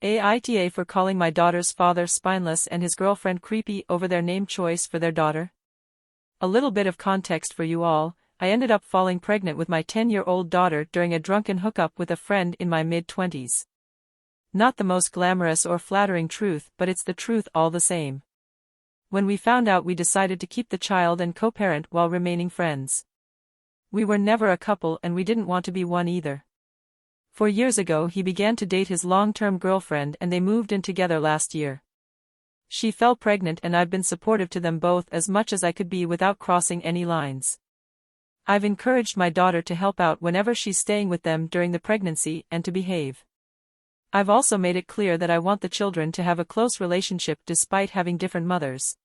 AITA for calling my daughter's father spineless and his girlfriend creepy over their name choice for their daughter. A little bit of context for you all, I ended up falling pregnant with my 10-year-old daughter during a drunken hookup with a friend in my mid-20s. Not the most glamorous or flattering truth, but it's the truth all the same. When we found out, we decided to keep the child and co-parent while remaining friends. We were never a couple and we didn't want to be one either. 4 years ago he began to date his long-term girlfriend and they moved in together last year. She fell pregnant and I've been supportive to them both as much as I could be without crossing any lines. I've encouraged my daughter to help out whenever she's staying with them during the pregnancy and to behave. I've also made it clear that I want the children to have a close relationship despite having different mothers.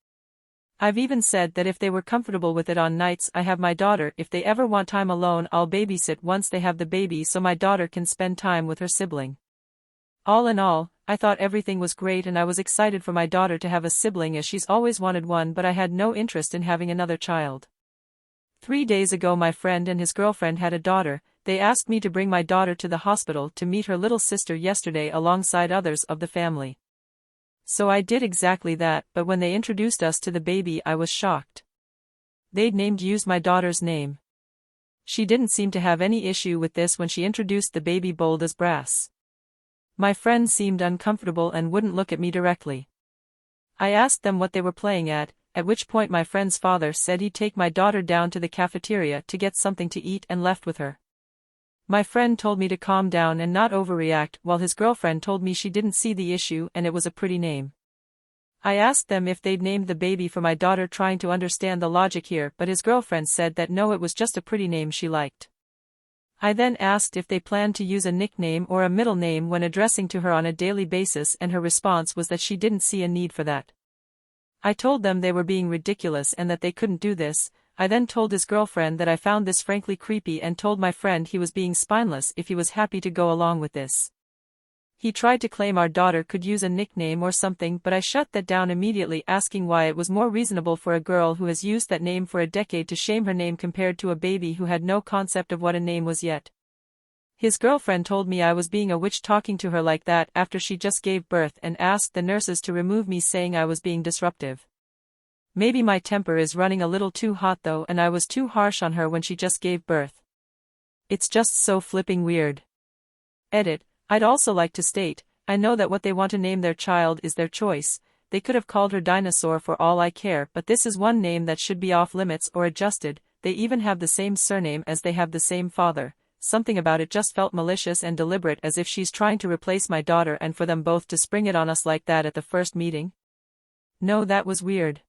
I've even said that if they were comfortable with it on nights I have my daughter, if they ever want time alone I'll babysit once they have the baby so my daughter can spend time with her sibling. All in all, I thought everything was great and I was excited for my daughter to have a sibling as she's always wanted one, but I had no interest in having another child. 3 days ago my friend and his girlfriend had a daughter. They asked me to bring my daughter to the hospital to meet her little sister yesterday alongside others of the family. So I did exactly that, but when they introduced us to the baby I was shocked. They'd used my daughter's name. She didn't seem to have any issue with this when she introduced the baby bold as brass. My friend seemed uncomfortable and wouldn't look at me directly. I asked them what they were playing at which point my friend's father said he'd take my daughter down to the cafeteria to get something to eat and left with her. My friend told me to calm down and not overreact, while his girlfriend told me she didn't see the issue and it was a pretty name. I asked them if they'd named the baby for my daughter, trying to understand the logic here, but his girlfriend said that no, it was just a pretty name she liked. I then asked if they planned to use a nickname or a middle name when addressing to her on a daily basis, and her response was that she didn't see a need for that. I told them they were being ridiculous and that they couldn't do this. I then told his girlfriend that I found this frankly creepy and told my friend he was being spineless if he was happy to go along with this. He tried to claim our daughter could use a nickname or something, but I shut that down immediately, asking why it was more reasonable for a girl who has used that name for a decade to shame her name compared to a baby who had no concept of what a name was yet. His girlfriend told me I was being a witch talking to her like that after she just gave birth and asked the nurses to remove me, saying I was being disruptive. Maybe my temper is running a little too hot though, and I was too harsh on her when she just gave birth. It's just so flipping weird. Edit. I'd also like to state, I know that what they want to name their child is their choice. They could have called her Dinosaur for all I care, but this is one name that should be off limits or adjusted. They even have the same surname as they have the same father. Something about it just felt malicious and deliberate, as if she's trying to replace my daughter and for them both to spring it on us like that at the first meeting. No, that was weird.